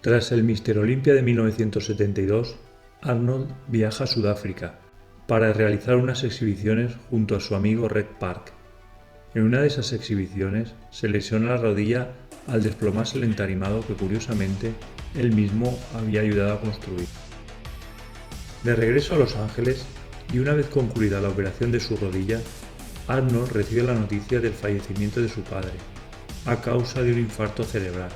Tras el Míster Olympia de 1972, Arnold viaja a Sudáfrica para realizar unas exhibiciones junto a su amigo Reg Park. En una de esas exhibiciones se lesiona la rodilla al desplomarse el entarimado que curiosamente él mismo había ayudado a construir. De regreso a Los Ángeles, y una vez concluida la operación de su rodilla, Arnold recibe la noticia del fallecimiento de su padre, a causa de un infarto cerebral.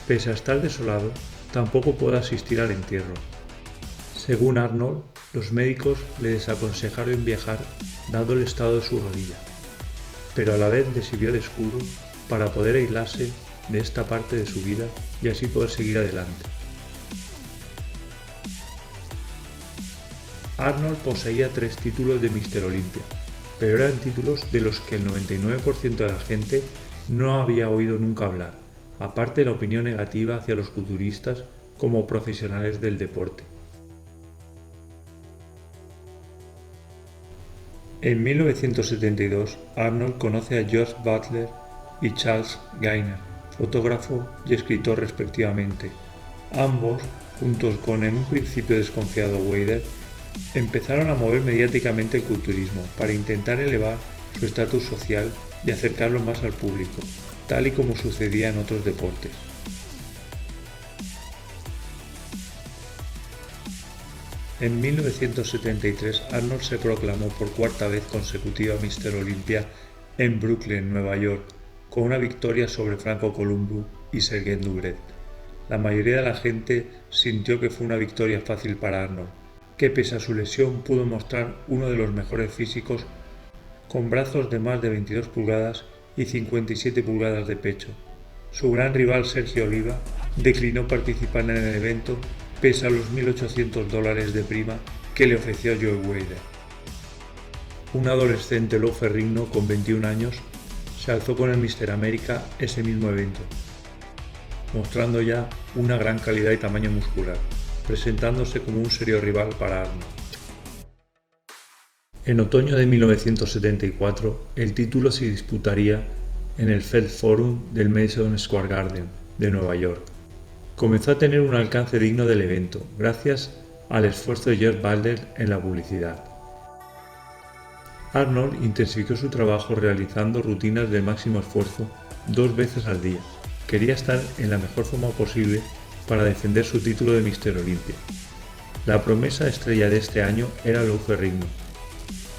Pese a estar desolado, tampoco puede asistir al entierro. Según Arnold, los médicos le desaconsejaron viajar dado el estado de su rodilla, pero a la vez le sirvió de escudo para poder aislarse de esta parte de su vida y así poder seguir adelante. Arnold poseía 3 títulos de Míster Olympia, pero eran títulos de los que el 99% de la gente no había oído nunca hablar, aparte de la opinión negativa hacia los culturistas como profesionales del deporte. En 1972, Arnold conoce a George Butler y Charles Gainer, fotógrafo y escritor respectivamente. Ambos, juntos con en un principio desconfiado Wader, empezaron a mover mediáticamente el culturismo para intentar elevar su estatus social y acercarlo más al público, tal y como sucedía en otros deportes. En 1973, Arnold se proclamó por cuarta vez consecutiva Míster Olympia en Brooklyn, Nueva York, con una victoria sobre Franco Columbu y Sergei Dubrev. La mayoría de la gente sintió que fue una victoria fácil para Arnold, que pese a su lesión pudo mostrar uno de los mejores físicos con brazos de más de 22 pulgadas y 57 pulgadas de pecho. Su gran rival Sergio Oliva declinó participar en el evento pese a los $1.800 de prima que le ofreció Joe Wader. Un adolescente Lou Ferrigno con 21 años se alzó con el Míster América ese mismo evento, mostrando ya una gran calidad y tamaño muscular, presentándose como un serio rival para Arnold. En otoño de 1974, el título se disputaría en el Fed Forum del Madison Square Garden de Nueva York. Comenzó a tener un alcance digno del evento, gracias al esfuerzo de George Butler en la publicidad. Arnold intensificó su trabajo realizando rutinas de máximo esfuerzo 2 veces al día. Quería estar en la mejor forma posible para defender su título de Míster Olympia. La promesa estrella de este año era Lou Ferrigno,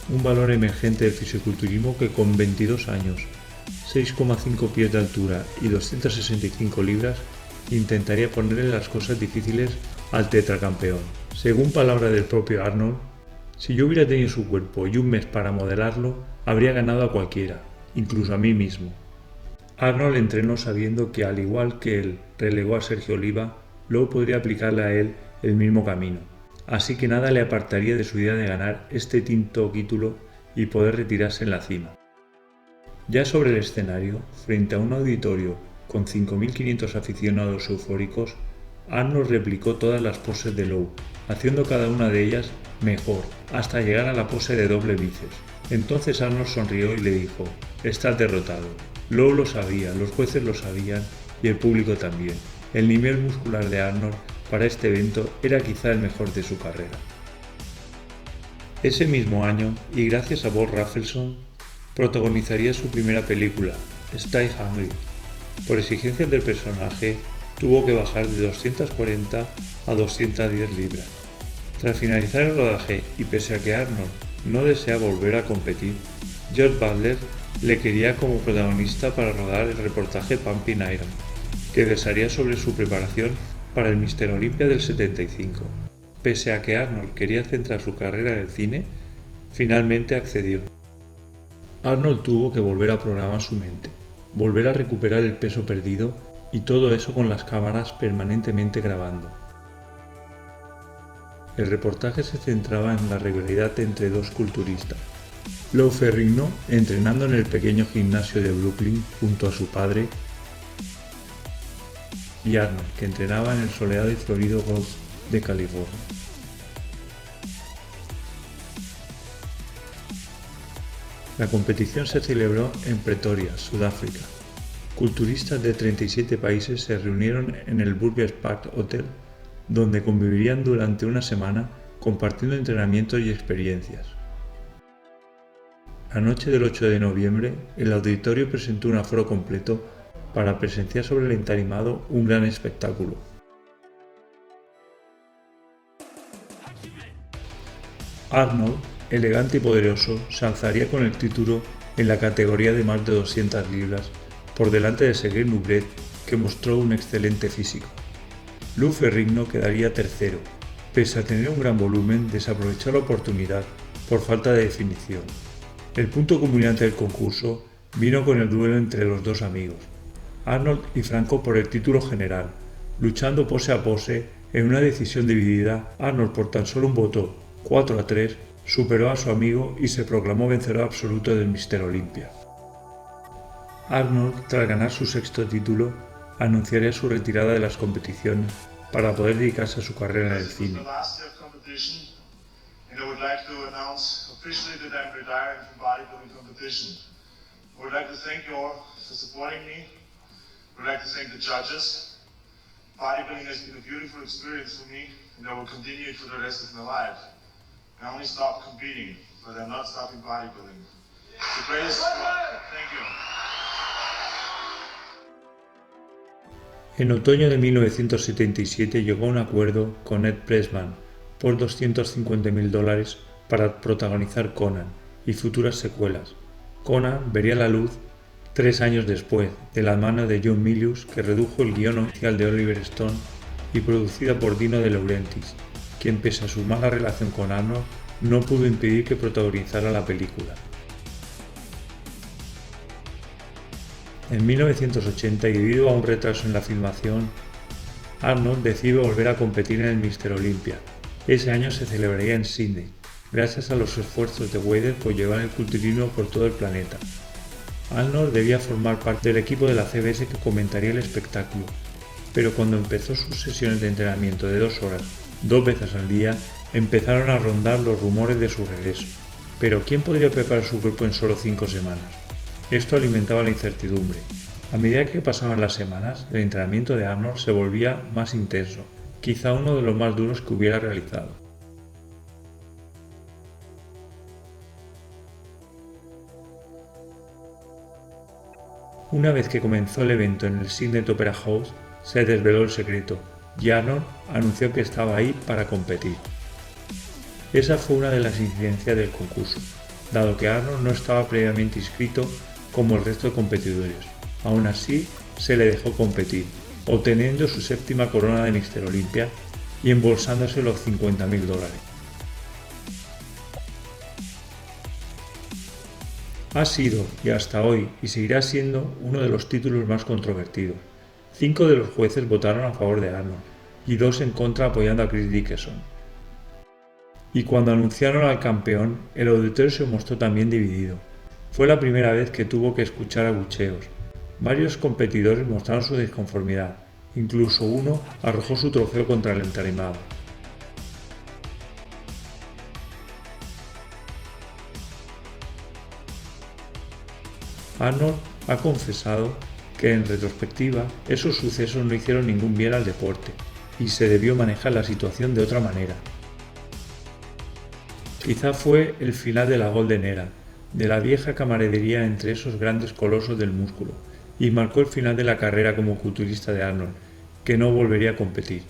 un valor emergente del fisiculturismo que con 22 años, 6,5 pies de altura y 265 libras, intentaría ponerle las cosas difíciles al tetracampeón. Según palabras del propio Arnold, si yo hubiera tenido su cuerpo y un mes para modelarlo, habría ganado a cualquiera, incluso a mí mismo. Arnold entrenó sabiendo que, al igual que él relegó a Sergio Oliva, Lou podría aplicarle a él el mismo camino, así que nada le apartaría de su idea de ganar este quinto título y poder retirarse en la cima. Ya sobre el escenario, frente a un auditorio con 5.500 aficionados eufóricos, Arnold replicó todas las poses de Lou, haciendo cada una de ellas mejor, hasta llegar a la pose de doble bíceps. Entonces Arnold sonrió y le dijo: «Estás derrotado». Lou lo sabía, los jueces lo sabían y el público también. El nivel muscular de Arnold para este evento era quizá el mejor de su carrera. Ese mismo año, y gracias a Bob Rafelson, protagonizaría su primera película, Stay Hungry. Por exigencias del personaje, tuvo que bajar de 240 a 210 libras. Tras finalizar el rodaje y pese a que Arnold no desea volver a competir, George Butler le quería como protagonista para rodar el reportaje Pumping Iron, que versaría sobre su preparación para el Míster Olympia del 75. Pese a que Arnold quería centrar su carrera en el cine, finalmente accedió. Arnold tuvo que volver a programar su mente, volver a recuperar el peso perdido y todo eso con las cámaras permanentemente grabando. El reportaje se centraba en la rivalidad entre dos culturistas. Lou Ferrigno entrenando en el pequeño gimnasio de Brooklyn junto a su padre y Arnold, que entrenaba en el soleado y florido Golf de California. La competición se celebró en Pretoria, Sudáfrica, culturistas de 37 países se reunieron en el Burbage Park Hotel, donde convivirían durante una semana compartiendo entrenamientos y experiencias. La noche del 8 de noviembre, el auditorio presentó un aforo completo para presenciar sobre el entarimado un gran espectáculo. Arnold, elegante y poderoso, se alzaría con el título en la categoría de más de 200 libras, por delante de Sergei Nubret, que mostró un excelente físico. Lou Ferrigno quedaría tercero. Pese a tener un gran volumen, desaprovechó la oportunidad por falta de definición. El punto culminante del concurso vino con el duelo entre los dos amigos, Arnold y Franco, por el título general, luchando pose a pose en una decisión dividida. Arnold, por tan solo un voto, 4-3, superó a su amigo y se proclamó vencedor absoluto del Míster Olympia. Arnold, tras ganar su sexto título, anunciaría su retirada de las competiciones para poder dedicarse a su carrera en el cine. Bodybuilding has been a beautiful experience for me, and I will continue it for the rest of my life. I only stopped competing, but I'm not stopping bodybuilding. It's the greatest sport. Thank you. En otoño de 1977 llegó a un acuerdo con Ed Pressman por $250,000 para protagonizar Conan y futuras secuelas. Conan vería la luz 3 años después, de la mano de John Milius, que redujo el guion oficial de Oliver Stone, y producida por Dino De Laurentiis, quien, pese a su mala relación con Arnold, no pudo impedir que protagonizara la película. En 1980, y debido a un retraso en la filmación, Arnold decide volver a competir en el Míster Olympia. Ese año se celebraría en Sydney, gracias a los esfuerzos de Weider por llevar el culturismo por todo el planeta. Arnold debía formar parte del equipo de la CBS que comentaría el espectáculo, pero cuando empezó sus sesiones de entrenamiento de 2 horas, 2 veces al día, empezaron a rondar los rumores de su regreso. Pero ¿quién podría preparar su cuerpo en solo 5 semanas? Esto alimentaba la incertidumbre. A medida que pasaban las semanas, el entrenamiento de Arnold se volvía más intenso, quizá uno de los más duros que hubiera realizado. Una vez que comenzó el evento en el Sydney Opera House, se desveló el secreto y Arnold anunció que estaba ahí para competir. Esa fue una de las incidencias del concurso, dado que Arnold no estaba previamente inscrito como el resto de competidores. Aún así, se le dejó competir, obteniendo su 7ª corona de Míster Olympia y embolsándose los $50,000. Ha sido, y hasta hoy, y seguirá siendo, uno de los títulos más controvertidos. 5 de los jueces votaron a favor de Arnold, y 2 en contra, apoyando a Chris Dickerson. Y cuando anunciaron al campeón, el auditorio se mostró también dividido. Fue la primera vez que tuvo que escuchar abucheos. Varios competidores mostraron su disconformidad, incluso uno arrojó su trofeo contra el entarimado. Arnold ha confesado que, en retrospectiva, esos sucesos no hicieron ningún bien al deporte y se debió manejar la situación de otra manera. Quizá fue el final de la Golden Era, de la vieja camaradería entre esos grandes colosos del músculo, y marcó el final de la carrera como culturista de Arnold, que no volvería a competir.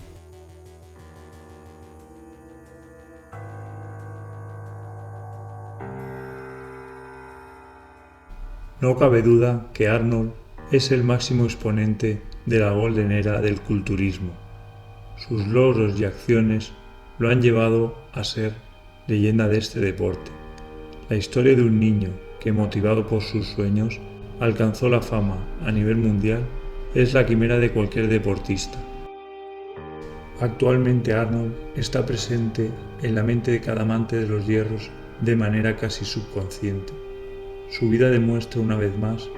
No cabe duda que Arnold es el máximo exponente de la Golden Era del culturismo. Sus logros y acciones lo han llevado a ser leyenda de este deporte. La historia de un niño que, motivado por sus sueños, alcanzó la fama a nivel mundial es la quimera de cualquier deportista. Actualmente Arnold está presente en la mente de cada amante de los hierros de manera casi subconsciente. Su vida demuestra una vez más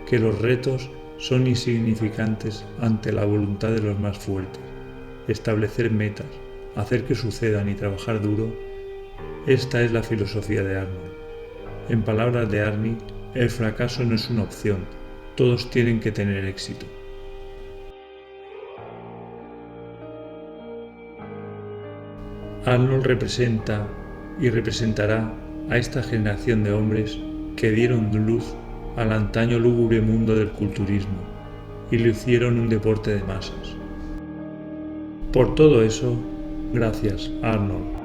que los retos son insignificantes ante la voluntad de los más fuertes. Establecer metas, hacer que sucedan y trabajar duro, esta es la filosofía de Arnold. En palabras de Arnie, el fracaso no es una opción, todos tienen que tener éxito. Arnold representa y representará a esta generación de hombres que dieron luz al antaño lúgubre mundo del culturismo y lo hicieron un deporte de masas. Por todo eso, gracias, Arnold.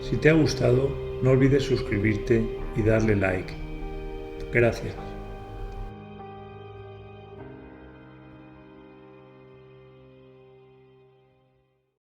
Si te ha gustado, no olvides suscribirte y darle like. Gracias.